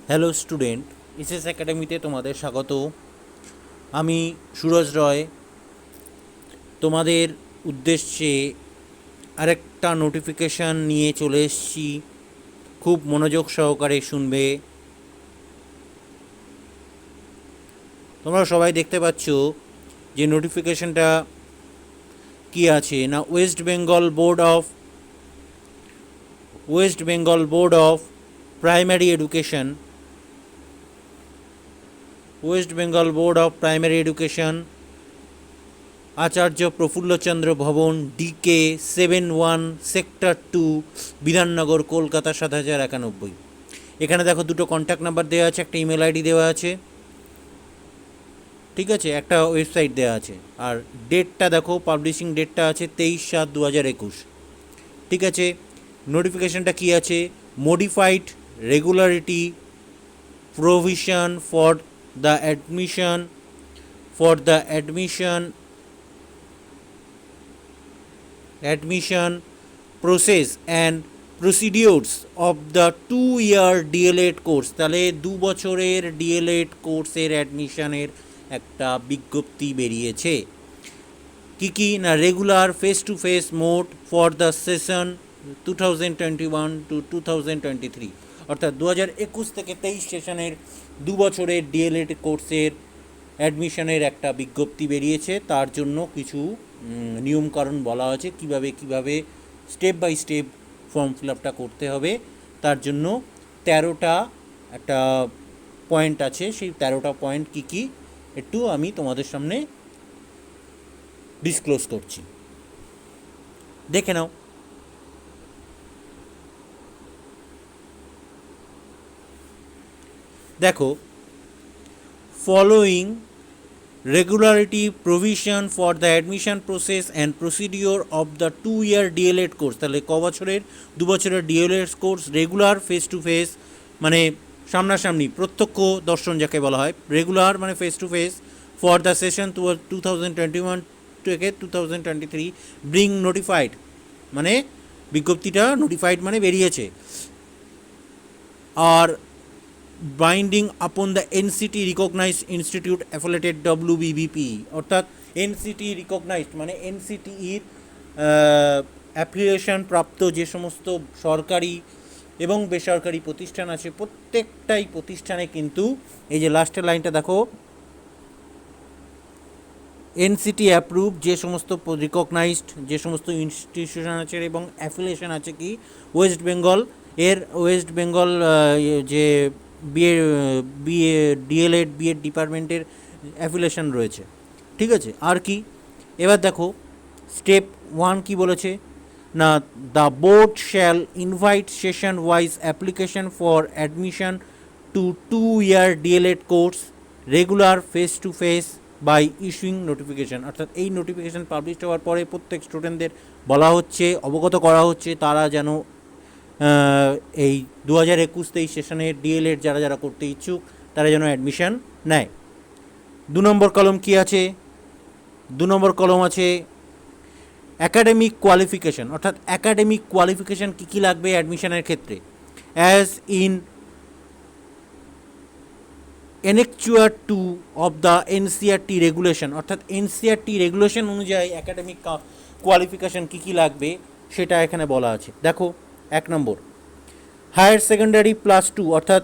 Hello student, SS একাডেমিতে তোমাদের স্বাগত। আমি সুরজ রয় তোমাদের উদ্দেশ্যে আরেকটা নোটিফিকেশান নিয়ে চলে এসেছি। খুব মনোযোগ সহকারে শুনবে। তোমরা সবাই দেখতে পাচ্ছ যে নোটিফিকেশানটা কি আছে না, West Bengal board of primary education, Acharya Prafullachandra Bhavan, DK 71, sector 2, Bidhannagar, Kolkata 7091। এখানে দেখো দুটো কন্ট্যাক্ট নাম্বার দেওয়া আছে, একটা ইমেল আইডি দেওয়া আছে, ঠিক আছে, একটা ওয়েবসাইট দেওয়া আছে। আর ডেটটা দেখো, পাবলিশিং ডেটটা আছে 23/7/2021, ঠিক আছে। নোটিফিকেশানটা কি আছে, modified regularity provision for the admission process and procedures of the 2-year DLED course. তাহলে 2 বছরের ডিএলএড কোর্সের অ্যাডমিশনের একটা বিজ্ঞপ্তি বেরিয়েছে। কি না, regular face to face mode for the session 2021-2023, অর্থাৎ 2021 থেকে 23 সেশনের 2 বছরের ডিএলএড কোর্সের অ্যাডমিশনের একটা বিজ্ঞপ্তি বেরিয়েছে। তার জন্য কিছু নিয়মকানুন বলা আছে, কিভাবে step by step form fill আপটা করতে হবে। তার জন্য 13টা একটা পয়েন্ট আছে, সেই 13টা পয়েন্ট কি একটু আমি তোমাদের সামনে ডিসক্লোজ করছি, দেখে নাও। দেখো, following regularity provision for the admission process and procedure of the 2-year DElEd course. তাহলে 2 বছরের D.El.Ed course, regular face to face মানে সামনাসামনি, প্রত্যক্ষ দর্শন যাকে বলা হয়। রেগুলার মানে face to face, for the session 2021 থেকে 2023, ব্রিং নোটিফাইড মানে বিজ্ঞপ্তিটা নোটিফাইড মানে বেরিয়েছে। আর binding upon the NCT recognized institute affiliated WBBP, অর্থাৎ এনসিটি রিকগনাইজড মানে এনসিটির অ্যাফিলিয়েশন প্রাপ্ত যে সমস্ত সরকারি এবং বেসরকারি প্রতিষ্ঠান আছে, প্রত্যেকটাই প্রতিষ্ঠানে কিন্তু এই যে লাস্টের লাইনটা দেখো, এনসিটি অ্যাপ্রুভ যে সমস্ত রিকগনাইজড যে সমস্ত ইনস্টিটিউশন আছে এবং অ্যাফিলিয়েশন আছে কি ওয়েস্ট বেঙ্গল যে বিএ ডিএলএড বিএড ডিপার্টমেন্টের অ্যাফিলিয়েশন রয়েছে, ঠিক আছে। আর কি, এবার দেখো স্টেপ 1 কি বলেছে না, the board shall invite session wise application for admission to 2-year DElEd course regular face to face by issuing notification. অর্থাৎ এই নোটিফিকেশান পাবলিশ হওয়ার পরে প্রত্যেক স্টুডেন্টদের বলা হচ্ছে, অবগত করা হচ্ছে, তারা যেন এই 2021-23 সেশনের ডিএলএড যারা করতে ইচ্ছুক তারা যেন অ্যাডমিশান নেয়। 2 নম্বর কলম কি আছে, 2 নম্বর কলম আছে অ্যাকাডেমিক কোয়ালিফিকেশান, অর্থাৎ অ্যাকাডেমিক কোয়ালিফিকেশান কী লাগবে অ্যাডমিশনের ক্ষেত্রে, as in annexure 2 of the NCRT regulation, অর্থাৎ এনসিআরটি রেগুলেশন অনুযায়ী অ্যাকাডেমিক কোয়ালিফিকেশান কী লাগবে সেটা এখানে বলা আছে। দেখো, 1 নম্বর হায়ার সেকেন্ডারি +2, অর্থাৎ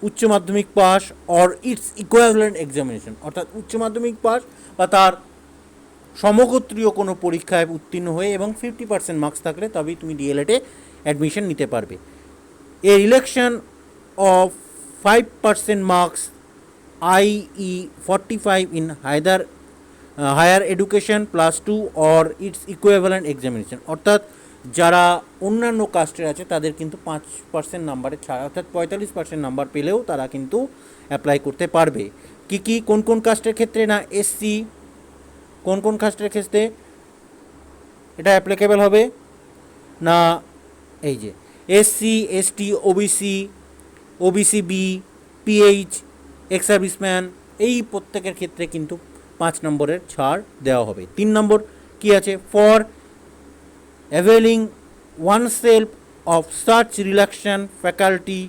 উচ্চ মাধ্যমিক pass or its equivalent examination, অর্থাৎ উচ্চ মাধ্যমিক পাস বা তার সমগোত্রীয় কোনো পরীক্ষায় উত্তীর্ণ হয়ে এবং 50% মার্কস থাকলে তবেই তুমি ডিএলএডে অ্যাডমিশন নিতে পারবে। A election of 5% marks i.e. 45 in either higher education +2 or its equivalent examination, অর্থাৎ যারা অন্যান্য কাস্টের আছে তাদের কিন্তু 5% নাম্বারে ছাড়, অর্থাৎ 45% নাম্বার পেলেও তারা কিন্তু অ্যাপ্লাই করতে পারবে। কোন কাস্টের ক্ষেত্রে না, এসসি, কোন কাস্টের ক্ষেত্রে এটা অ্যাপ্লিকেবল হবে না, এই যে SC, ST, OBC B, PH, ex serviceman, এই প্রত্যেকের ক্ষেত্রে কিন্তু 5 নম্বরের ছাড় দেওয়া হবে। 3 নম্বর কি আছে, for availing oneself of such relaxation faculty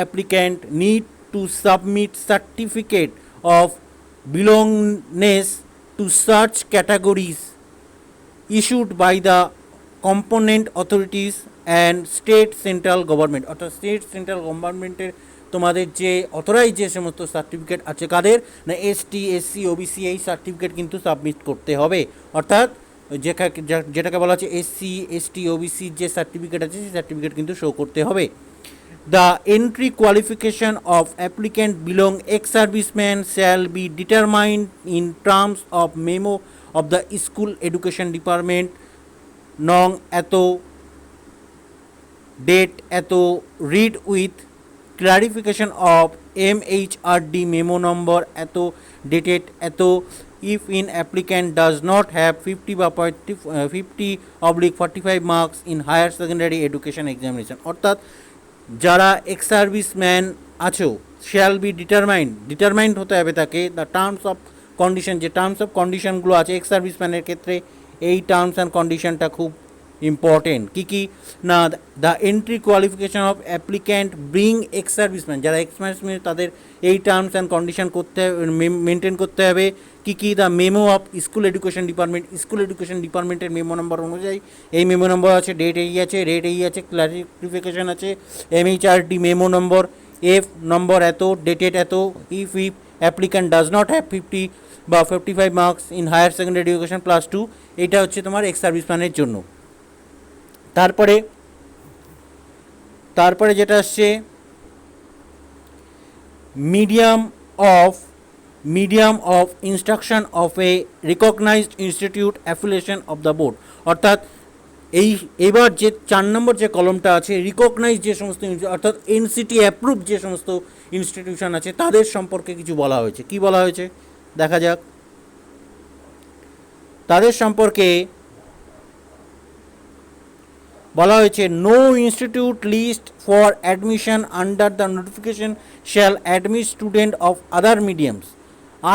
applicant need to submit certificate of belongingness to such categories issued by the component authorities and state central government অর্থাৎ স্টেট সেন্ট্রাল গভর্নমেন্টের তোমাদের যে অথরাইজ যে সমস্ত সার্টিফিকেট আছে কাদের না এসটি এসসি ওবিসি এই certificate কিন্তু সাবমিট করতে হবে অর্থাৎ যেটাকে বলা হচ্ছে এসসি এসটি ওবিসির যে সার্টিফিকেট আছে সেই সার্টিফিকেট কিন্তু শো করতে হবে The entry qualification of applicant belong ex-serviceman shall be determined in terms of memo of the school education department nong eto date eto read with clarification of MHRD memo number eto dated eto if in applicant does not have 50/45 marks in higher secondary education examination অর্থাৎ যারা ex serviceman আছো shall be determined হতে হবে তাকে the terms of condition যে terms of কন্ডিশনগুলো আছে x সার্ভিসম্যানের ক্ষেত্রে এই টার্মস অ্যান্ড কন্ডিশনটা খুব ইম্পর্টেন্ট কী না the entry qualification of applicant bring ex serviceman যারা এক্স সার্ভিসম্যান তাদের এই টার্মস অ্যান্ড কন্ডিশন করতে মেনটেন করতে হবে কী the memo of school education ডিপার্টমেন্টের মেমো নম্বর অনুযায়ী এই মেমো নম্বর আছে ডেট এই আছে রেট এই আছে ক্লারিফিকেশন আছে MHRD memo number F number এত ডেটেড এত if applicant does not have 50/55 marks in higher secondary education +2 এটা হচ্ছে তোমার এক্স সার্ভিসম্যানের জন্য তারপরে যেটা আসছে medium of instruction of a recognized institute affiliation of the board অর্থাৎ এইবার যে 4 নম্বর যে কলমটা আছে রিকগনাইজ যে সমস্ত অর্থাৎ এনসিটি অ্যাপ্রুভ যে সমস্ত ইনস্টিটিউশন আছে তাদের সম্পর্কে কিছু বলা হয়েছে কি বলা হয়েছে দেখা যাক তাদের সম্পর্কে বলা হয়েছে no institute list for admission under the notification shall admit student of other mediums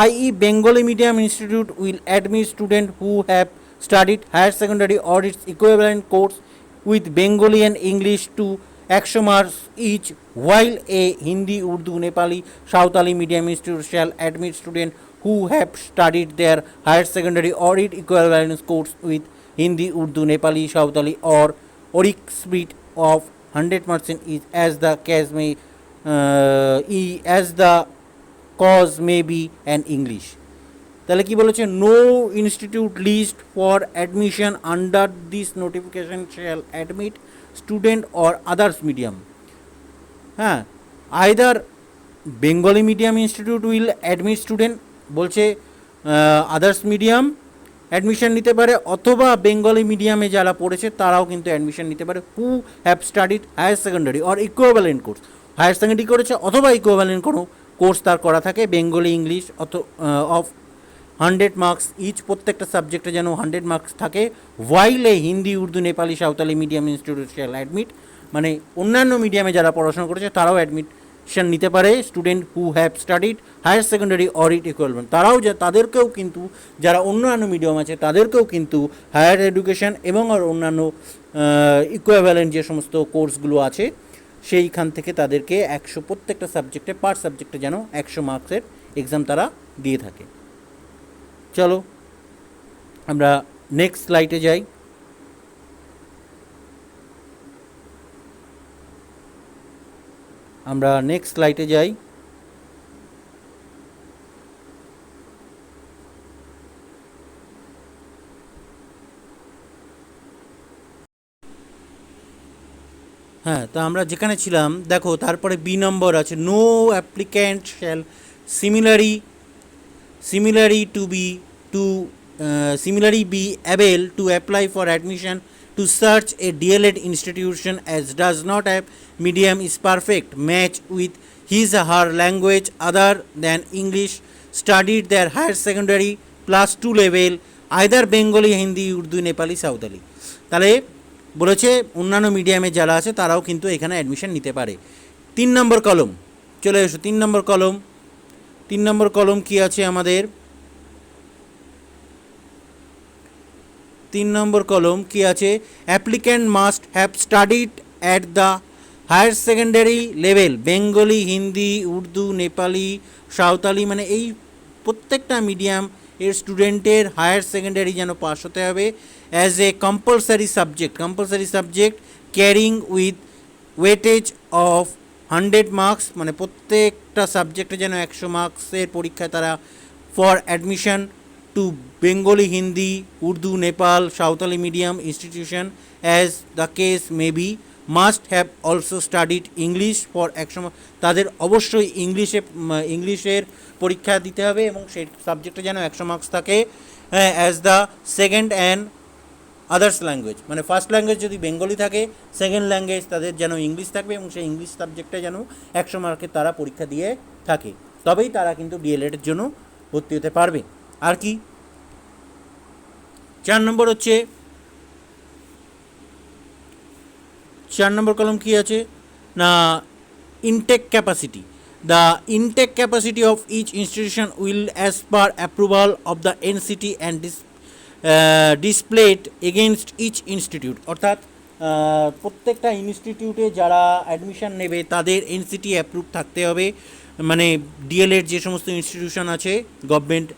i.e. Bengali Medium Institute will admit students who have studied higher secondary or its equivalent course with Bengali and English to 100 marks each, while a Hindi, Urdu, Nepali, Sautali Medium Institute shall admit students who have studied their higher secondary or its equivalent course with Hindi, Urdu, Nepali, Sautali or Auric split of 100 marks in each as the case may cause may be an English তাহলে কি বলেছে no institute list for admission under this notification shall admit student or others medium হ্যাঁ either Bengali medium institute will admit student বলছে others medium admission নিতে পারে অথবা Bengali মিডিয়ামে যারা পড়েছে তারাও কিন্তু অ্যাডমিশন নিতে পারে who have studied higher secondary or equivalent course higher secondary করেছে অথবা ইকুইভ্যালেন্ট কোনো কোর্স তার করা থাকে Bengali English of 100 marks each প্রত্যেকটা সাবজেক্টে যেন 100 মার্কস থাকে while Hindi Urdu Nepali Santali medium institute shall admit মানে অন্যান্য মিডিয়ামে যারা পড়াশোনা করেছে তারাও অ্যাডমিশন নিতে পারে student who have studied higher secondary or it equivalent তারাও তাদেরকেও কিন্তু যারা অন্যান্য মিডিয়াম আছে তাদেরকেও কিন্তু হায়ার এডুকেশন এবং আর অন্যান্য ইকুইভ্যালেন্ট যে সমস্ত কোর্সগুলো আছে সেইখান থেকে তাদেরকে 100 প্রত্যেকটা সাবজেক্টে পার সাবজেক্টে যেন 100 মার্কসের এক্সাম তারা দিয়ে থাকে চলো আমরা নেক্সট স্লাইডে যাই হ্যাঁ তা আমরা যেখানে ছিলাম দেখো তারপরে বি নম্বর আছে no applicant shall similarly be able to apply for admission to such a DLED institution as does not have medium is perfect match with his or her language other than English studied their higher secondary +2 level either Bengali, Hindi, Urdu, Nepali, Sautali তাহলে বলেছে অন্যান্য মিডিয়ামে যারা আছে তারাও কিন্তু এখানে admission নিতে পারে 3 নম্বর কলম চলে এসো 3 নম্বর কলম কি আছে আমাদের 3 নম্বর কলম কি আছে applicant must have studied at the higher secondary level Bengali, Hindi, Urdu, Nepali, Santali, মানে এই প্রত্যেকটা মিডিয়াম এর স্টুডেন্টের হায়ার সেকেন্ডারি যেন পাস হতে হবে as a compulsory subject carrying with weightage of 100 marks, মানে প্রত্যেকটা সাবজেক্টে যেন 100 মার্কসের পরীক্ষায় তারা for admission to Bengali, Hindi, Urdu, Nepal, Santali medium institution as the case may be must have also studied English for 100 তাদের অবশ্যই ইংলিশের পরীক্ষা দিতে হবে এবং সেই সাবজেক্টে যেন 100 মার্কস থাকে as the second and others language, মানে ফার্স্ট ল্যাঙ্গুয়েজ যদি বেঙ্গলি থাকে, সেকেন্ড ল্যাঙ্গুয়েজ তাদের যেন ইংলিশ থাকবে এবং সেই ইংলিশ সাবজেক্টে যেন 100 মার্কের তারা পরীক্ষা দিয়ে থাকে, তবেই তারা কিন্তু ডিএলএডের জন্য ভর্তি হতে পারবে। আর কি 4 নম্বর হচ্ছে 4 নম্বর কলম কি আছে না intake capacity. The intake capacity of each institution will as per approval of the NCT and displayed against each institute, অর্থাৎ প্রত্যেকটা ইনস্টিটিউটে যারা অ্যাডমিশন নেবে তাদের এনসিটি অ্যাপ্রুভ থাকতে হবে, মানে ডিএলএড যে সমস্ত ইনস্টিটিউশন আছে গভর্নমেন্ট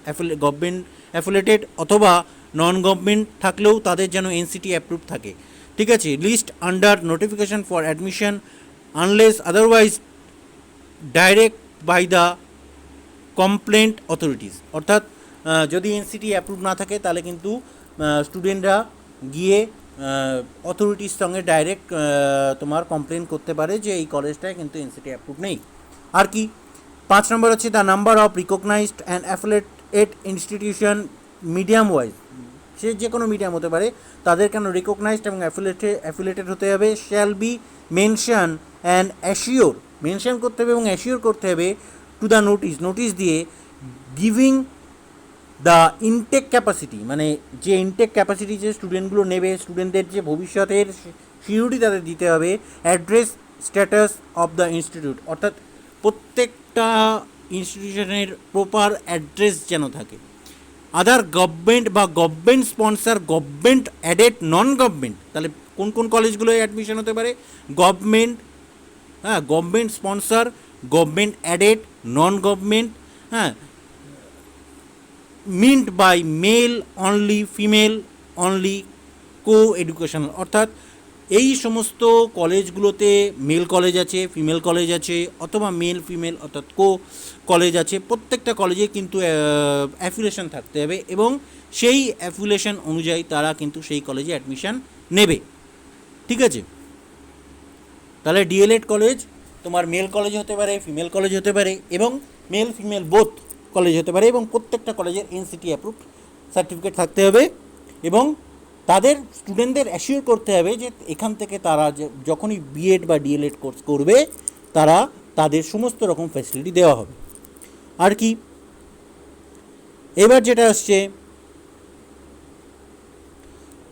অ্যাফিলিয়েটেড অথবা নন গভর্নমেন্ট থাকলেও তাদের যেন এনসিটি অ্যাপ্রুভ থাকে, ঠিক আছে। List under notification for admission unless otherwise direct by the competent authorities, অর্থাৎ যদি এনসিটি অ্যাপ্রুভ না থাকে তাহলে কিন্তু স্টুডেন্টরা গিয়ে অথরিটির সঙ্গে ডাইরেক্ট তোমার কমপ্লেন করতে পারে যে এই কলেজটায় কিন্তু এনসিটি অ্যাপ্রুভ নেই। আর কি 5 নম্বর হচ্ছে the number of recognized and affiliated institution medium wise, সে যে কোনো মিডিয়াম হতে পারে, তাদের কেন রিকগনাইজড এবং অ্যাফিলিয়েটেড হতে হবে, shall be mention and assure, mention করতে হবে এবং অ্যাসিওর করতে হবে টু দ্য নোটিশ দিয়ে গিভিং দ্য ইনটেক ক্যাপাসিটি, মানে যে ইনটেক ক্যাপাসিটি যে স্টুডেন্টগুলো নেবে, স্টুডেন্টদের যে ভবিষ্যতের সিকিউরিটি তাদের দিতে হবে, address status of the institute, অর্থাৎ প্রত্যেকটা ইনস্টিটিউশনের প্রপার অ্যাড্রেস যেন থাকে, আদার গভর্নমেন্ট বা government sponsor, government aided, non government, তাহলে কোন কোন কলেজগুলোয় অ্যাডমিশন হতে পারে, গভর্নমেন্ট, হ্যাঁ government sponsor, government aided, non government, হ্যাঁ মিন্ট by male only, female only, co educational, অর্থাৎ এই সমস্ত কলেজগুলোতে মেল কলেজ আছে, ফিমেল কলেজ আছে, অথবা মেল ফিমেল অর্থাৎ কো কলেজ আছে, প্রত্যেকটা কলেজে কিন্তু অ্যাফিলিয়েশন থাকতে হবে এবং সেই অ্যাফিলিয়েশন অনুযায়ী তারা কিন্তু সেই কলেজে অ্যাডমিশন নেবে, ঠিক আছে। তাহলে ডিএলএড কলেজ তোমার মেল কলেজ হতে পারে, ফিমেল কলেজ হতে পারে এবং মেল ফিমেল বোথ কলেজ হতে পারে এবং প্রত্যেকটা কলেজের এনসিটি অ্যাপ্রুভ সার্টিফিকেট থাকতে হবে এবং তাদের স্টুডেন্টদের অ্যাসিওর করতে হবে যে এখান থেকে তারা যখনই বিএড বা ডিএলএড কোর্স করবে তারা তাদের সমস্ত রকম ফ্যাসিলিটি দেওয়া হবে। আর কি এবার যেটা আসছে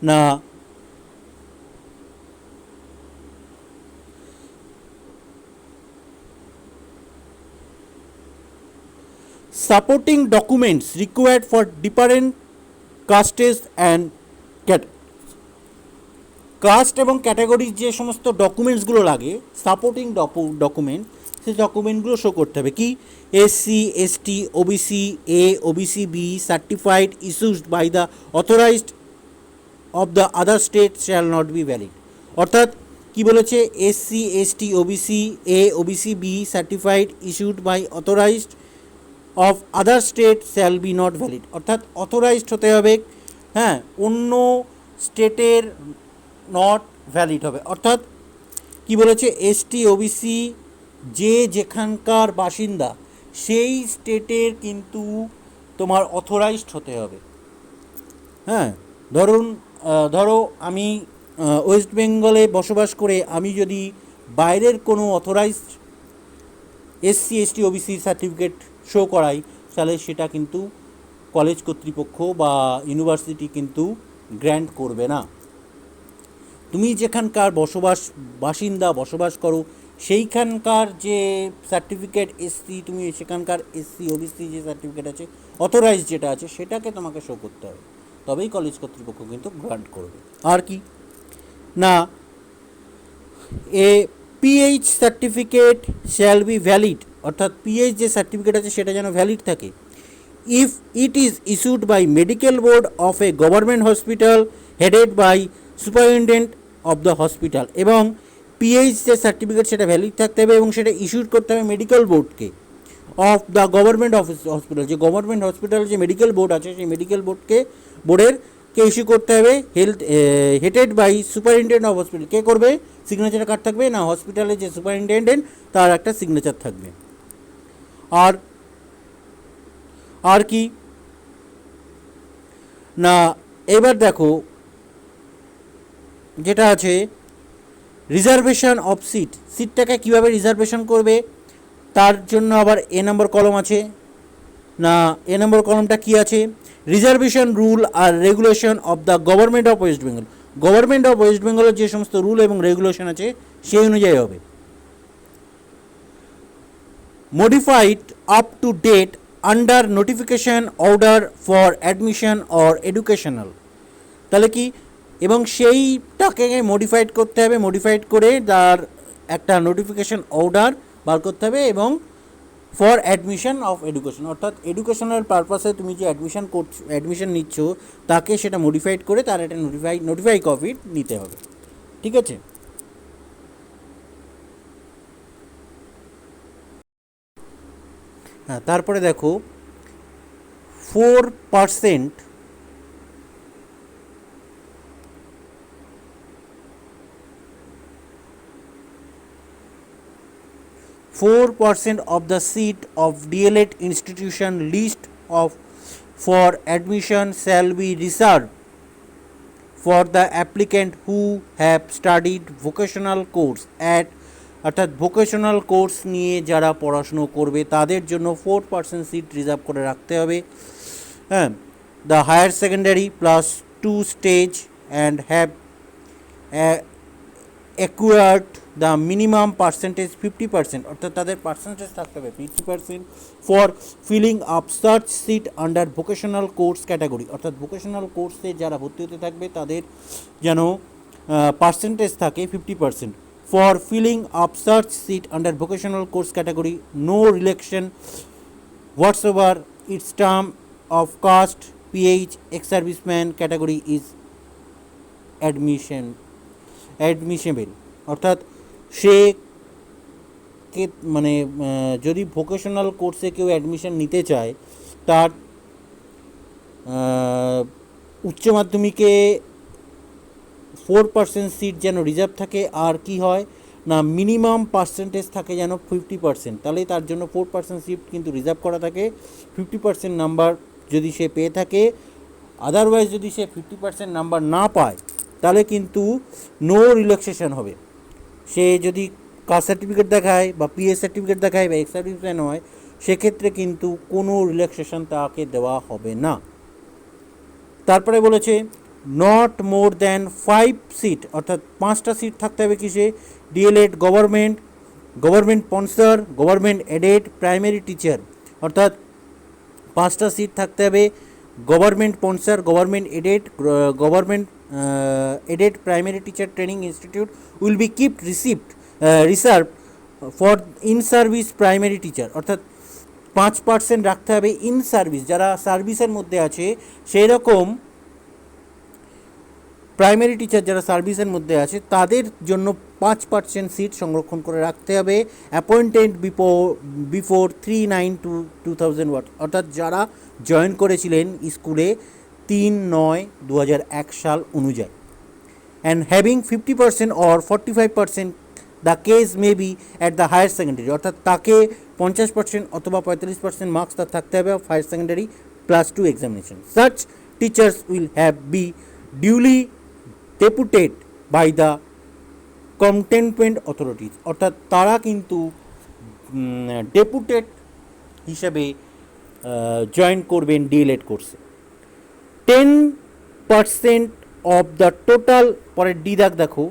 না supporting documents required for different castes and caste এবং ক্যাটাগরির যে সমস্ত ডকুমেন্টসগুলো লাগে, সাপোর্টিং ডকুমেন্ট, সেই ডকুমেন্টগুলো শো করতে হবে কি, SC ST OBC A OBC B certified issued by the authorized of the other state shall not be valid, অর্থাৎ কি বলেছে, SC ST OBC A OBC B certified issued by authorized of other state shall be not valid, অর্থাৎ authorized হতে হবে, হ্যাঁ অন্য স্টেটের not valid হবে, অর্থাৎ কি বলেছে, এসটি ওবিসি যে যেখানকার বাসিন্দা সেই স্টেটের কিন্তু তোমার অথরাইজড হতে হবে। হ্যাঁ ধরো আমি ওয়েস্ট বেঙ্গলে বসবাস করে আমি যদি বাইরের কোনো authorised SC ST OBC certificate show করাই তাহলে সেটা কিন্তু কলেজ কর্তৃপক্ষ বা ইউনিভার্সিটি কিন্তু গ্র্যান্ট করবে না। তুমি যেখানকার বাসিন্দা বসবাস করো সেইখানকার যে সার্টিফিকেট এসসি, তুমি সেখানকার এসসি ওবিসি যে সার্টিফিকেট আছে অথরাইজ যেটা আছে সেটাকে তোমাকে শো করতে হবে, তবেই কলেজ কর্তৃপক্ষ কিন্তু গ্রান্ট করবে। আর কি না PH certificate shall be valid, অর্থাৎ পিএইচ যে সার্টিফিকেট আছে সেটা যেন ভ্যালিড থাকে। If it is issued by medical board of a government hospital headed by superintendent of the hospital, এবং পিএইচ যে সার্টিফিকেট সেটা ভ্যালিড থাকতে হবে এবং সেটা ইস্যুড করতে হবে মেডিকেল বোর্ডকে অফ দ্য গভর্নমেন্ট হসপিটাল, যে গভর্নমেন্ট হসপিটাল যে মেডিকেল বোর্ড আছে সেই মেডিকেল বোর্ডের কে ইস্যু করতে হবে, headed by superintendent of hospital. কে করবে? সিগনেচার কার্ড থাকবে না, হসপিটালের যে সুপারিনটেন্ডেন্ট তার একটা সিগনেচার থাকবে। আর আর কি না, এবার দেখো যেটা আছে রিজার্ভেশন অফ সিটটাকে কীভাবে রিজার্ভেশন করবে তার জন্য আবার এ নম্বর কলম আছে না। এ নম্বর কলমটা কি আছে? রিজার্ভেশন রুল আর regulation of the government of West Bengal. Government of West বেঙ্গলের যে সমস্ত রুল এবং রেগুলেশন আছে সেই অনুযায়ী হবে। Modified up to date under notification order for admission or educational. তাহলে কি, এবং সেইটাকে মডিফাইড করতে হবে, মডিফাইড করে তার একটা নোটিফিকেশন অর্ডার বার করতে হবে, এবং ফর অ্যাডমিশন অফ এডুকেশন, অর্থাৎ এডুকেশনাল পারপাসে তুমি যে অ্যাডমিশন নিচ্ছ তাকে সেটা মডিফাইড করে তার একটা নোটিফাই কপি নিতে হবে। ঠিক আছে? হ্যাঁ, তারপরে দেখো 4% 4% of the seat of DLED institution list of for admission shall be reserved for the applicant who have studied vocational course at, অর্থাৎ ভোকেশনাল কোর্স নিয়ে যারা পড়াশুনো করবে তাদের জন্য 4% সিট রিজার্ভ করে রাখতে হবে। হ্যাঁ, the higher secondary plus 2 stage and have acquired the minimum percentage 50%, অর্থাৎ তাদের পার্সেন্টেজ থাকতে হবে 50% ফর ফিলিং আপ সার্চ seat under vocational course category, অর্থাৎ ভোকেশনাল কোর্সে যারা ভর্তি হতে থাকবে তাদের যেন পার্সেন্টেজ থাকে 50%। ফর ফিলিং আপ সার্চ seat under vocational course category no relaxation whatsoever its term of caste PH ex serviceman category is admissible, অর্থাৎ সে কে মানে যদি ভোকেশনাল কোর্সে কেউ অ্যাডমিশন নিতে চায় তার উচ্চ মাধ্যমিকে 4% সিট যেন রিজার্ভ থাকে, আর কি হয় না মিনিমাম পার্সেন্টেজ থাকে যেন 50%, তাহলে তার জন্য 4% সিট কিন্তু রিজার্ভ করা থাকে। 50% নাম্বার যদি সে পেয়ে থাকে, আদারওয়াইজ যদি সে 50% নাম্বার না পায় তাহলে কিন্তু নো রিল্যাক্সেশন হবে। সে যদি কাস্ট সার্টিফিকেট দেখায় বা পিএস সার্টিফিকেট দেখায় বা এক্স সার্টিফিকেট হয় সেক্ষেত্রে কিন্তু কোনো রিল্যাক্সেশন তাকে দেওয়া হবে না। তারপরে বলেছে নট মোর দ্যান 5 সিট, অর্থাৎ 5টা সিট থাকতে হবে কিসে? DElEd government sponsor, government aided primary teacher, অর্থাৎ 5টা সিট থাকতে হবে government sponsor, government aided primary teacher training institute will be kept reserve for in service primary teacher, অর্থাৎ 5% রাখতে হবে ইন সার্ভিস, যারা সার্ভিসের মধ্যে আছে সেই রকম প্রাইমারি টিচার যারা সার্ভিসের মধ্যে আছে তাদের জন্য 5% সিট সংরক্ষণ করে রাখতে হবে। অ্যাপয়েন্টেড বিফোর 3/9/2001, অর্থাৎ যারা জয়েন করেছিলেন স্কুলে 3/9/2001 সাল অনুযায়ী। And having 50% or 45% the case may be at the higher secondary, অর্থাৎ তাকে 50% অথবা 45% মার্কস তার থাকতে হবে higher secondary +2 examination. Such teachers will have be duly deputed by the competent authorities, অর্থাৎ তারা কিন্তু ডেপুটেড হিসেবে জয়েন করবেন ডিএলএড কোর্সে। 10% অফ দ্য টোটাল, পরের ডি দাগ দেখো,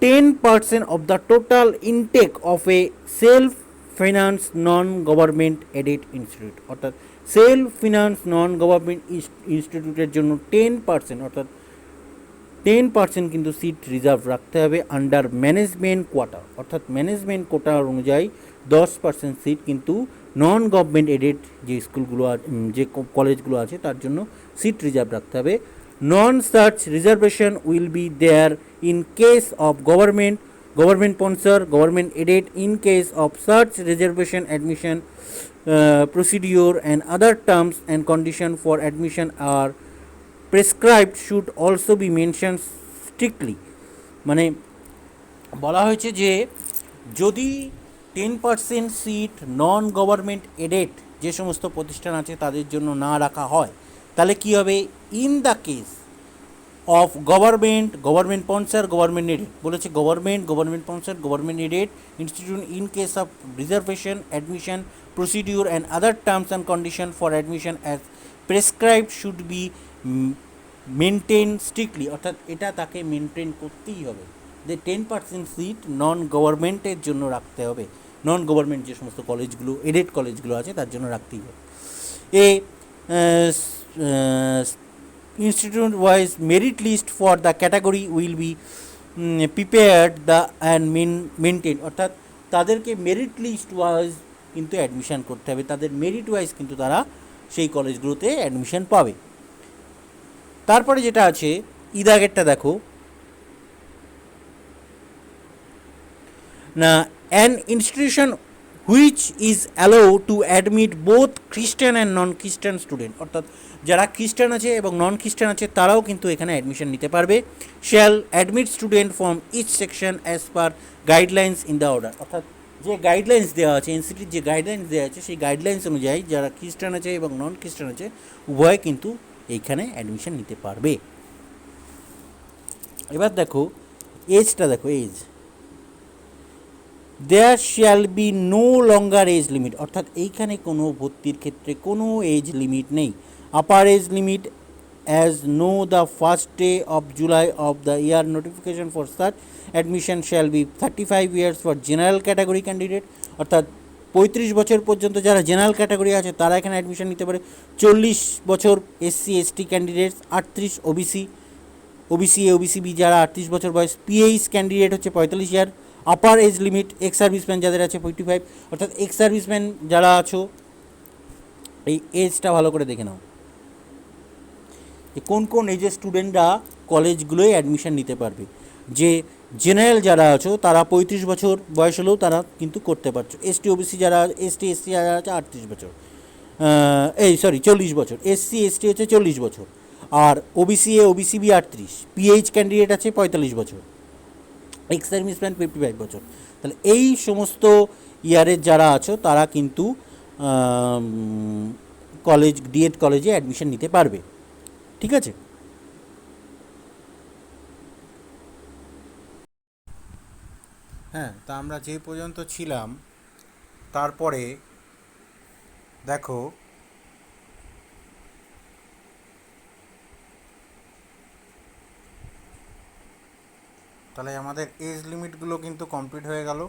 10% of the total intake of a self finance non government aided institute, অর্থাৎ সেলফ ফিনান্স নন গভর্নমেন্ট ইনস্টিটিউটের জন্য 10%, অর্থাৎ 10% কিন্তু সিট রিজার্ভ রাখতে হবে আন্ডার ম্যানেজমেন্ট কোয়াটা, অর্থাৎ ম্যানেজমেন্ট কোটা অনুযায়ী 10% সিট কিন্তু নন গভর্নমেন্ট এডেড যে স্কুলগুলো যে কলেজগুলো আছে তার জন্য সিট রিজার্ভ রাখতে হবে। Non search reservation will be there in case of government sponsor, government aided, in case of search reservation admission procedure and other terms and condition for admission are prescribed should also be mentioned strictly। মানে বলা হয়েছে যে যদি 10% seat নন government aided যে সমস্ত প্রতিষ্ঠান আছে তাদের জন্য না রাখা হয় তাহলে কী হবে, in the case of government sponsor, government aided বলেছে, government sponsor, government aided institute, in case of reservation admission procedure and other terms and condition for admission as prescribed should be maintained strictly, অর্থাৎ এটা তাকে maintain করতেই হবে যে 10% seat নন গভর্নমেন্টের জন্য রাখতে হবে, নন গভর্নমেন্ট যে সমস্ত কলেজগুলো এডেড কলেজগুলো আছে তার জন্য রাখতেই হবে। এ institute wise merit list for the category will be prepared the and maintained, অর্থাৎ তাদেরকে মেরিট লিস্ট ওয়াইজ কিন্তু অ্যাডমিশান করতে হবে, তাদের মেরিট ওয়াইজ কিন্তু তারা সেই কলেজগুলোতে অ্যাডমিশান পাবে। তারপরে যেটা আছে ইদাগেরটা দেখো না, an institution which is allow to admit both খ্রিস্টান অ্যান্ড নন খ্রিস্টান স্টুডেন্ট, অর্থাৎ যারা খ্রিস্টান আছে এবং নন খ্রিস্টান আছে তারাও কিন্তু এখানে অ্যাডমিশন নিতে পারবে। Shall admit student from each section as per guidelines in the order, অর্থাৎ যে গাইডলাইন্স দেওয়া আছে এনসিটির যে গাইডলাইন্স দেওয়া আছে সেই গাইডলাইন্স অনুযায়ী যারা খ্রিস্টান আছে এবং নন খ্রিস্টান আছে উভয় কিন্তু এইখানে অ্যাডমিশন নিতে পারবে। এবার দেখো এজটা দেখো, age there shall be no longer age limit, অর্থাৎ এইখানে কোনো ভর্তির ক্ষেত্রে কোনো এজ লিমিট নেই। Upper age limit as no the first day of July of the year notification for such admission shall be 35 years for general category candidate, অর্থাৎ 35 বছর পর্যন্ত যারা জেনারেল ক্যাটাগরি আছে তারা এখানে অ্যাডমিশন নিতে পারে। 40 বছর SC ST candidates, 38 OBC OBC B যারা 38 বছর বয়স, পিএইচ ক্যান্ডিডেট হচ্ছে 45 year. Upper age limit ex serviceman যাদের আছে 45, অর্থাৎ এক্স সার্ভিসম্যান যারা আছো এই এজটা ভালো করে দেখে নাও যে কোন কোন এজের স্টুডেন্টরা কলেজগুলোয় অ্যাডমিশন নিতে পারবে। যে জেনারেল যারা আছো তারা 35 বছর বয়স হলেও তারা কিন্তু করতে পারছো। এসটি ওবিসি যারা এসটি যারা আছে 38 বছর, 40 বছর, এসসি এসটি হচ্ছে 40 বছর, আর ওবিসিবি 38, পিএইচ ক্যান্ডিডেট আছে 45 বছর, এক্স সার্ভিসম্যান 55 বছর। তাহলে এই সমস্ত ইয়ারের যারা আছো তারা কিন্তু ডিএড কলেজে অ্যাডমিশন নিতে পারবে, ঠিক আছে। হ্যাঁ, তা আমরা যে পর্যন্ত ছিলাম তারপরে দেখো তাহলে আমাদের এজ লিমিটগুলো কিন্তু কমপ্লিট হয়ে গেল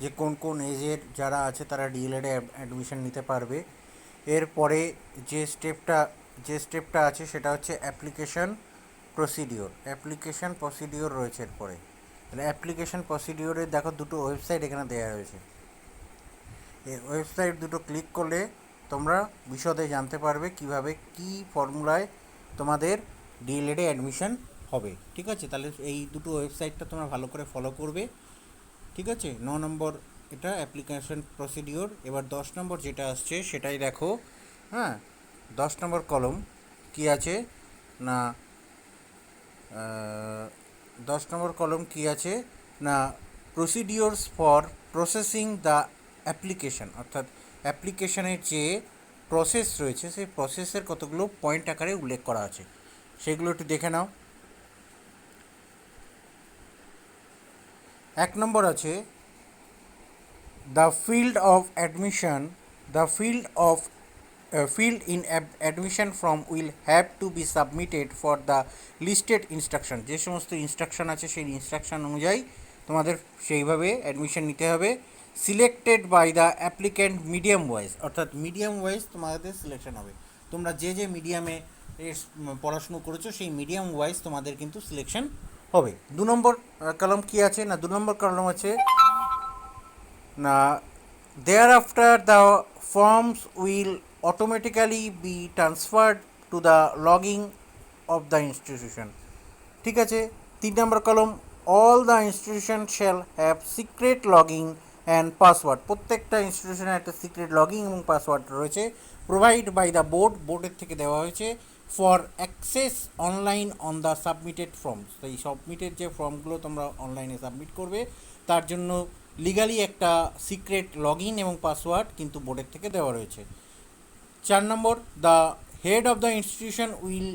যে কোন কোন এজের যারা আছে তারা ডিএলএডে অ্যাডমিশন নিতে পারবে। এরপরে যে স্টেপটা আছে সেটা হচ্ছে অ্যাপ্লিকেশন প্রসিডিওর রয়েছে। এরপরে তাহলে অ্যাপ্লিকেশন প্রসিডিওরে দেখো দুটো ওয়েবসাইট এখানে দেওয়া হয়েছে, এই ওয়েবসাইট দুটো ক্লিক করলে তোমরা বিশদে জানতে পারবে কিভাবে কি ফর্মুলায় তোমাদের ডিএলএডে অ্যাডমিশন হবে, ঠিক আছে। তাহলে এই দুটো ওয়েবসাইটটা তোমরা ভালো করে ফলো করবে, ঠিক আছে। 9 নম্বর এটা অ্যাপ্লিকেশন প্রসিডিওর। এবার 10 নম্বর যেটা আসছে সেটাই দেখো। হ্যাঁ, 10 নম্বর কলম কি আছে না 10 নম্বর কলম কি আছে না প্রসিডিওরস ফর প্রসেসিং দ্য অ্যাপ্লিকেশন, অর্থাৎ অ্যাপ্লিকেশনের যে প্রসেস রয়েছে সেই প্রসেসের কতগুলো পয়েন্ট আকারে উল্লেখ করা আছে সেগুলো একটু দেখে নাও। 1 নম্বর আছে the field in admission form will have to be submitted for the listed instruction, যে সমস্ত ইনস্ট্রাকশন আছে সেই ইনস্ট্রাকশন অনুযায়ী তোমাদের সেইভাবে অ্যাডমিশন নিতে হবে। Selected by the applicant medium wise, অর্থাৎ মিডিয়াম ওয়াইজ তোমাদের সিলেকশন হবে। তোমরা যে মিডিয়ামে পড়াশুনো করেছো সেই মিডিয়াম ওয়াইজ তোমাদের কিন্তু সিলেকশন হবে। 2 নম্বর কলাম কি আছে না, 2 নম্বর কলাম আছে না, thereafter the forms will automatically be transferred to the logging of the institution। ঠিক আছে। 3 নম্বর কলম, all the institution shall have secret logging and password. প্রত্যেকটা ইনস্টিটিউশনের একটা সিক্রেট লগিং এবং পাসওয়ার্ড রয়েছে, প্রোভাইড বাই দ্য বোর্ড, বোর্ডের থেকে দেওয়া হয়েছে, for access online on the submitted forms. তো এই সাবমিটেড যে ফর্মগুলো তোমরা অনলাইনে সাবমিট করবে তার জন্য লিগালি একটা সিক্রেট লগইন এবং পাসওয়ার্ড কিন্তু বোর্ডের থেকে দেওয়া রয়েছে। 4 number, the head of the institution will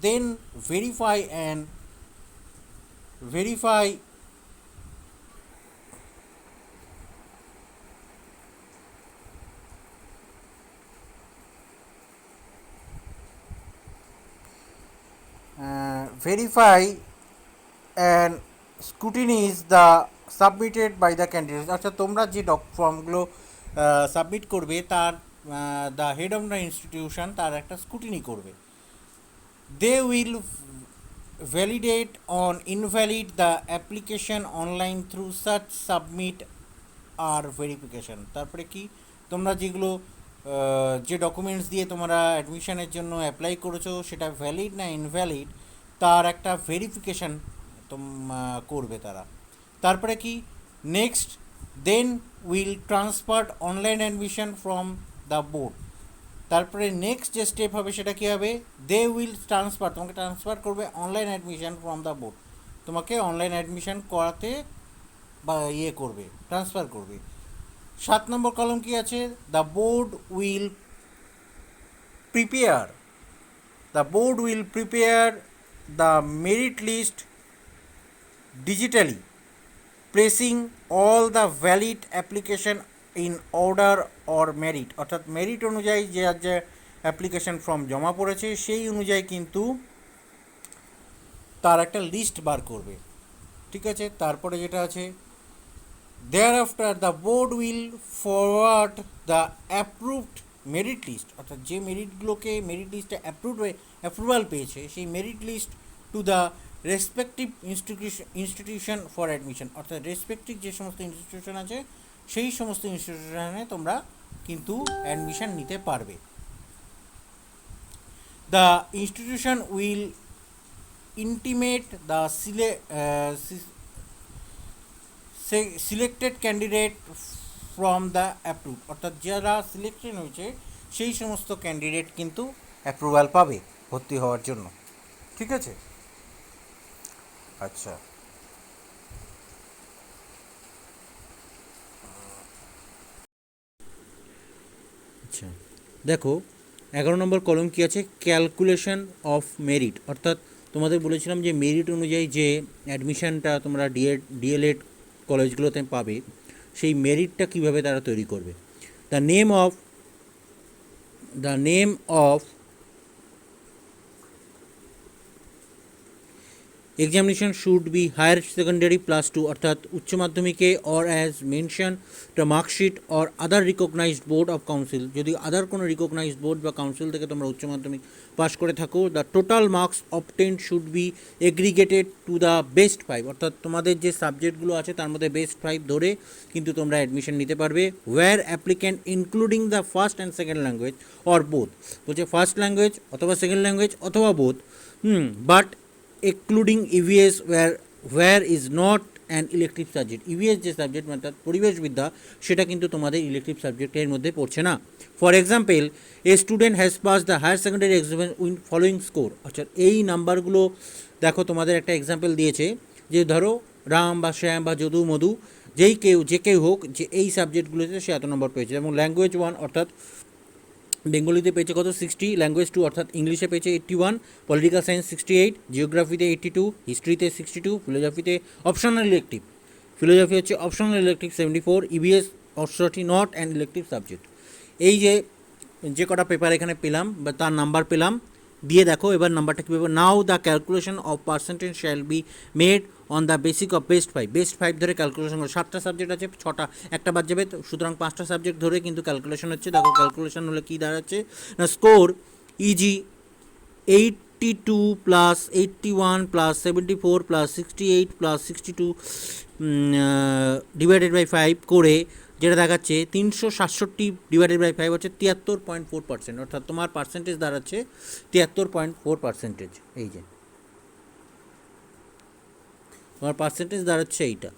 then verify and scrutinise the submitted by the candidate. আচ্ছা, তোমরা যে ফর্মগুলো সাবমিট করবে তার the head of the institution তার একটা স্ক্রুটিনি করবে। They will validate on invalid the application online through such submit আর ভেরিফিকেশন। তারপরে কি, তোমরা যেগুলো যে ডকুমেন্টস দিয়ে তোমরা অ্যাডমিশনের জন্য অ্যাপ্লাই করেছো সেটা ভ্যালিড না ইনভ্যালিড তার একটা ভেরিফিকেশান করবে তারা। তারপরে কি, next then will transfer online admission from the board. তারপরে নেক্সট যে স্টেপ হবে সেটা কী হবে, দে উইল ট্রান্সফার, তোমাকে ট্রান্সফার করবে online admission from the board, তোমাকে অনলাইন অ্যাডমিশন করাতে বা করবে, ট্রান্সফার করবে। 7 নম্বর কলম কি আছে, the board will prepare the merit list digitally, placing all the valid application in order or merit। অর্থাৎ মেরিট অনুযায়ী যে যে অ্যাপ্লিকেশন ফর্ম জমা পড়েছে সেই অনুযায়ী কিন্তু তার একটা লিস্ট বার করবে। ঠিক আছে। তারপরে যেটা আছে, thereafter the board will forward the approved merit list, অর্থাৎ যে মেরিটগুলোকে মেরিট লিস্টে অ্যাপ্রুভাল পেয়েছে সেই merit list to the respective institution for admission. অর্থাৎ রেসপেক্টিভ যে সমস্ত ইনস্টিটিউশন আছে সেই সমস্ত ইনস্টিটিউশনে তোমরা কিন্তু অ্যাডমিশন নিতে পারবে। The institution will intimate the selected candidate from the approve. অর্থাৎ যারা সিলেকশন হয়েছে সেই সমস্ত ক্যান্ডিডেট কিন্তু অ্যাপ্রুভাল পাবে ভর্তি হওয়ার জন্য। ঠিক আছে। আচ্ছা, আচ্ছা দেখো 11 নম্বর কলম কী আছে, ক্যালকুলেশন অফ মেরিট। অর্থাৎ তোমাদের বলেছিলাম যে মেরিট অনুযায়ী যে অ্যাডমিশানটা তোমরা ডিএলএড কলেজগুলোতে পাবে সেই মেরিটটা কীভাবে তারা তৈরি করবে। The name of examination should be higher secondary +2, অর্থাৎ উচ্চ মাধ্যমিকে, or as mention the marksheet or other recognised board of council. যদি আদার কোনো রিকগনাইজড বোর্ড বা কাউন্সিল থেকে তোমরা উচ্চ মাধ্যমিক পাস করে থাকো, the total marks obtained should be aggregated to the best 5, অর্থাৎ তোমাদের যে সাবজেক্টগুলো আছে তার মধ্যে বেস্ট 5 ধরে কিন্তু তোমরা অ্যাডমিশন নিতে পারবে। Where applicant including the first and second language or both, বলছে ফার্স্ট ল্যাঙ্গুয়েজ অথবা সেকেন্ড ল্যাঙ্গুয়েজ অথবা both, but excluding EVS where is not an elective subject. EVS যে সাবজেক্ট অর্থাৎ পরিবেশবিদ্যা সেটা কিন্তু তোমাদের ইলেকটিভ সাবজেক্টের মধ্যে পড়ছে না। For example, a student has pass the higher secondary exam with following score. আচ্ছা, এই নাম্বারগুলো দেখো তোমাদের একটা এক্সাম্পল দিয়েছে যে ধরো রাম বা শ্যাম বা যদু মধু যে কেউ হোক যে এই সাবজেক্টগুলোতে সে এত নম্বর পেয়েছে। যেমন ল্যাঙ্গুয়েজ 1 অর্থাৎ বেঙ্গলিতে পেয়েছে কত 60, ল্যাঙ্গুয়েজ 2 অর্থাৎ ইংলিশে পেয়েছে 81, পলিটিক্যাল সায়েন্স 68, জিওগ্রাফিতে 82, হিস্ট্রিতে 62, ফিলোজফিতে অপশনাল ইলেকটিভ, ফিলোজফি হচ্ছে optional elective 74, EVS 68 not an elective subject. এই যে কটা পেপার এখানে পেলাম বা তার নাম্বার পেলাম দিয়ে দেখো এবার নাম্বারটা কীভাবে। Now the calculation of percentage shall be made on the basic of best five ধরে ক্যালকুলেশন করে। 7টা সাবজেক্ট আছে, 6টা একটা বাদ যাবে, সুতরাং 5টা সাবজেক্ট ধরে কিন্তু ক্যালকুলেশন হচ্ছে। দেখো ক্যালকুলেশন হলে কী দাঁড়াচ্ছে না, score is 82 plus 81 plus 74 plus 68 plus 62 divided by 5 করে যেটা দেখাচ্ছে 367 ডিভাইডেড বাই 5 হচ্ছে 73.4%, অর্থাৎ তোমার পার্সেন্টেজ দাঁড়াচ্ছে 73.4%। এই যে তোমার পার্সেন্টেজ দাঁড়াচ্ছে এইটা।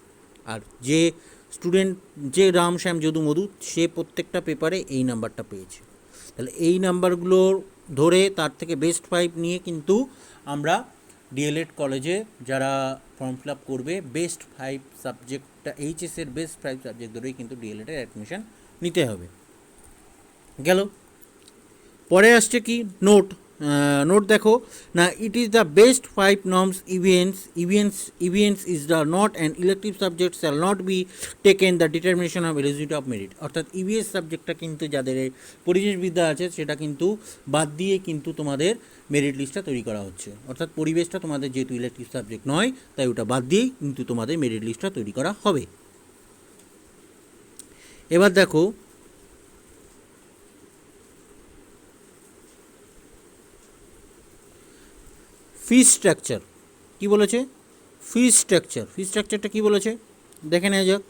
আর যে স্টুডেন্ট, যে রাম শ্যাম যদু মধু, সে প্রত্যেকটা পেপারে এই নাম্বারটা পেয়েছে। তাহলে এই নাম্বারগুলোর ধরে তার থেকে বেস্ট 5 নিয়ে কিন্তু আমরা ডিএলএড কলেজে যারা ফর্ম ফিল আপ করবে বেস্ট 5 সাবজেক্টটা, এইচএসের বেস্ট 5 সাবজেক্ট ধরেই কিন্তু ডিএলএডের অ্যাডমিশন নিতে হবে। গেল। পরে আসছে কি নোট। নোট দেখো না, it is the best 5 norms events is the not and elective subject shall not be taken the determination of eligibility of merit. অর্থাৎ ইভিএস সাবজেক্টটা কিন্তু যাদের পরিবেশবিদ্যা আছে সেটা কিন্তু বাদ দিয়ে কিন্তু তোমাদের মেরিট লিস্টটা তৈরি করা হচ্ছে। অর্থাৎ পরিবেশটা তোমাদের যেহেতু ইলেকটিভ সাবজেক্ট নয়, তাই ওটা বাদ দিয়েই কিন্তু তোমাদের মেরিট লিস্টটা তৈরি করা হবে। এবার দেখো ফি স্ট্রাকচার কী বলেছে। ফি স্ট্রাকচারটা কী বলেছে দেখে নেওয়া যাক।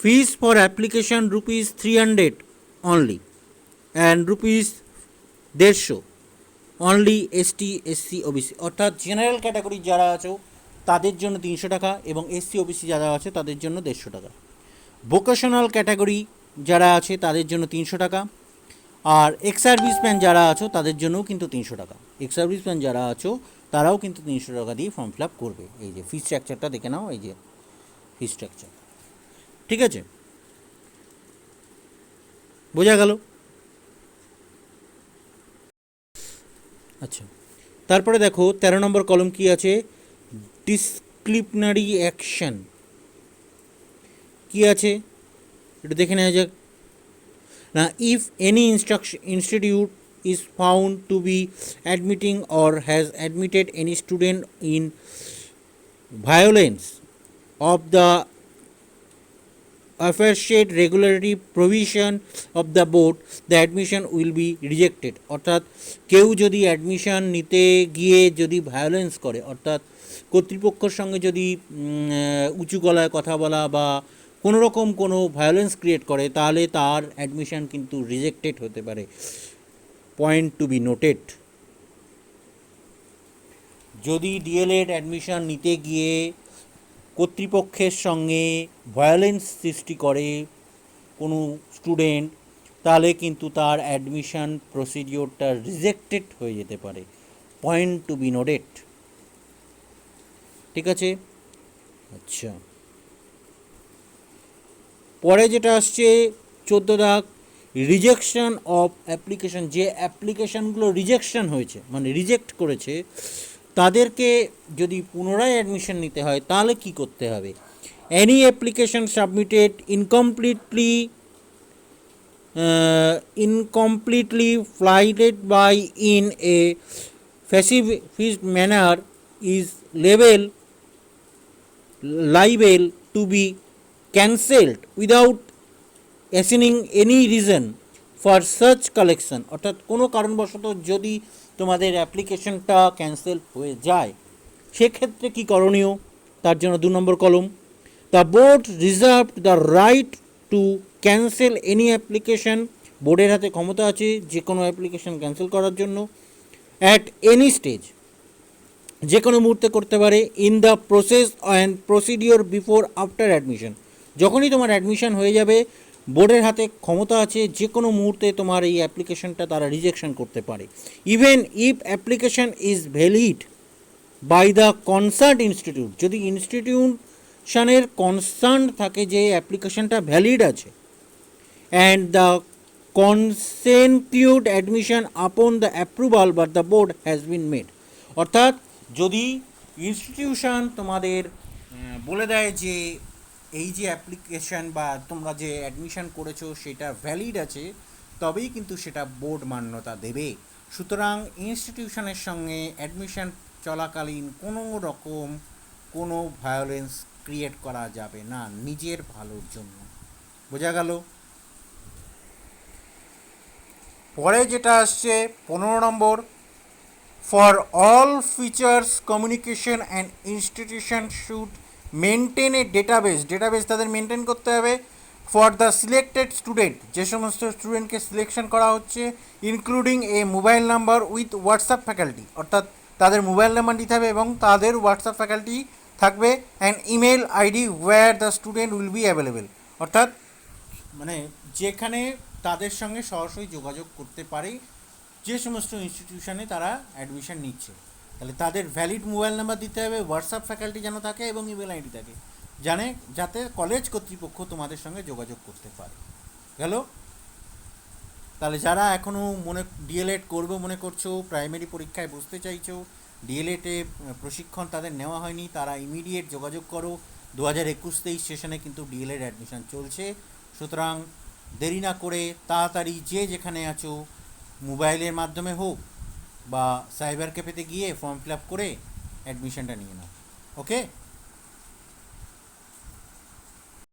Fees for application ₹300 only and ₹150 only ST SC OBC. অর্থাৎ জেনারেল ক্যাটাগরি যারা আছো তাদের জন্য 300 টাকা এবং এসসি ওবিসি যারা আছে তাদের জন্য 150 টাকা। ভোকেশনাল ক্যাটাগরি যারা আছে তাদের জন্য 300 টাকা। আর এক্স সার্ভিসম্যান যারা আছো তাদের জন্যও কিন্তু 300 টাকা। এক্স সার্ভিসম্যান যারা আছো তারাও কিন্তু 300 টাকা দিয়ে ফর্ম ফিল আপ করবে। এই যে ফি স্ট্রাকচারটা দেখে নাও, এই যে ফি স্ট্রাকচার, ঠিক আছে, বোঝা গেল। আচ্ছা, তারপরে দেখো 13 নম্বর কলম কি আছে, ডিসক্রিপনারি অ্যাকশন কি আছে এটা দেখে নেওয়া যাক। Now, if any institute is found to be admitting or has admitted any student in violence of the aforesaid regulatory provision of the board, the admission will be rejected. অর্থাৎ কেউ যদি অ্যাডমিশন নিতে গিয়ে যদি ভায়োলেন্স করে, অর্থাৎ কর্তৃপক্ষের সঙ্গে যদি উঁচু গলায় কথা বলা বা কোনো রকম কোনো ভায়োলেন্স ক্রিয়েট করে, তাহলে তার অ্যাডমিশন কিন্তু রিজেক্টেড হতে পারে। Point to be noted. যদি ডিএলএড অ্যাডমিশন নিতে গিয়ে কর্তৃপক্ষের সঙ্গে ভায়োলেন্স সৃষ্টি করে কোনো স্টুডেন্ট, তাহলে কিন্তু তার অ্যাডমিশন প্রসিডিওরটা রিজেক্টেড হয়ে যেতে পারে। পয়েন্ট টু বি নোটেড, ঠিক আছে। আচ্ছা, পরে যেটা আসছে 14 দাগ, রিজেকশন অফ অ্যাপ্লিকেশন। যে অ্যাপ্লিকেশানগুলো রিজেকশন হয়েছে মানে রিজেক্ট করেছে, তাদেরকে যদি পুনরায় অ্যাডমিশন নিতে হয় তাহলে কি করতে হবে। Any application submitted incompletely flighted by in a facetious manner is liable to be cancelled without assigning any reason for such collection। অর্থাৎ কোনো কারণবশত যদি তোমাদের অ্যাপ্লিকেশনটা ক্যান্সেল হয়ে যায়, সেক্ষেত্রে কী করণীয়, তার জন্য 2 নম্বর কলম। The board reserve the right two cancel any application. বোর্ডের হাতে ক্ষমতা আছে যে কোনো অ্যাপ্লিকেশন ক্যান্সেল করার জন্য অ্যাট এনি স্টেজ, যে কোনো মুহূর্তে করতে পারে। In the process and procedure before after admission. যখনই তোমার অ্যাডমিশন হয়ে যাবে, বোর্ডের হাতে ক্ষমতা আছে যে কোনো মুহূর্তে তোমার এই অ্যাপ্লিকেশনটা তারা রিজেকশন করতে পারে। Even if application is valid by the concern institute. যদি ইনস্টিটিউশনের কনসার্ন থাকে যে অ্যাপ্লিকেশনটা ভ্যালিড আছে, and the consented admission upon the approval but the board has been made. অর্থাৎ যদি ইনস্টিটিউশন তোমাদের বলে দেয় যে এই যে অ্যাপ্লিকেশন বা তোমরা যে অ্যাডমিশন করেছো সেটা ভ্যালিড আছে, তবেই কিন্তু সেটা বোর্ড মান্যতা দেবে। সুতরাং ইনস্টিটিউশনের সঙ্গে অ্যাডমিশন চলাকালীন কোনো রকম কোনো ভায়োলেন্স ক্রিয়েট করা যাবে না নিজের ভালোর জন্য। বোঝা গেল? পরে যেটা আসছে 15 number, for all features communication and institution should maintain a database তাদের মেনটেন করতে হবে ফর দ্য সিলেক্টেড স্টুডেন্ট, যে সমস্ত স্টুডেন্টকে সিলেকশন করা হচ্ছে, including a mobile number with WhatsApp faculty, অর্থাৎ তাদের মোবাইল নাম্বার দিতে হবে এবং তাদের হোয়াটসঅ্যাপ ফ্যাকাল্টি থাকবে, and email ID where the student will be available, অর্থাৎ মানে যেখানে তাদের সঙ্গে সরাসরি যোগাযোগ করতে পারে যে সমস্ত ইনস্টিটিউশনে তারা অ্যাডমিশন নিচ্ছে। তাহলে তাদের ভ্যালিড মোবাইল নাম্বার দিতে হবে, হোয়াটসঅ্যাপ ফ্যাকাল্টি যেন থাকে এবং ইমেল আইডি থাকে, যাতে কলেজ কর্তৃপক্ষ তোমাদের সঙ্গে যোগাযোগ করতে পারে। গেল? তাহলে যারা এখনও ডিএলএড করবে মনে করছো, প্রাইমারি পরীক্ষায় বসতে চাইছো, ডিএলএডে প্রশিক্ষণ তাদের নেওয়া হয়নি, তারা ইমিডিয়েট যোগাযোগ করো। 2021-23 সেশনে কিন্তু ডিএলএড অ্যাডমিশন চলছে। সুতরাং দেরি না করে তাড়াতাড়ি যে যেখানে আছো, মোবাইলের মাধ্যমে হোক বা সাইবার ক্যাফেতে গিয়ে ফর্ম ফিল আপ করে অ্যাডমিশনটা নিয়ে নাও। Okay,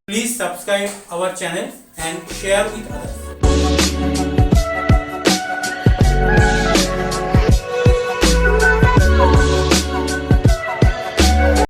please subscribe our channel and share with others.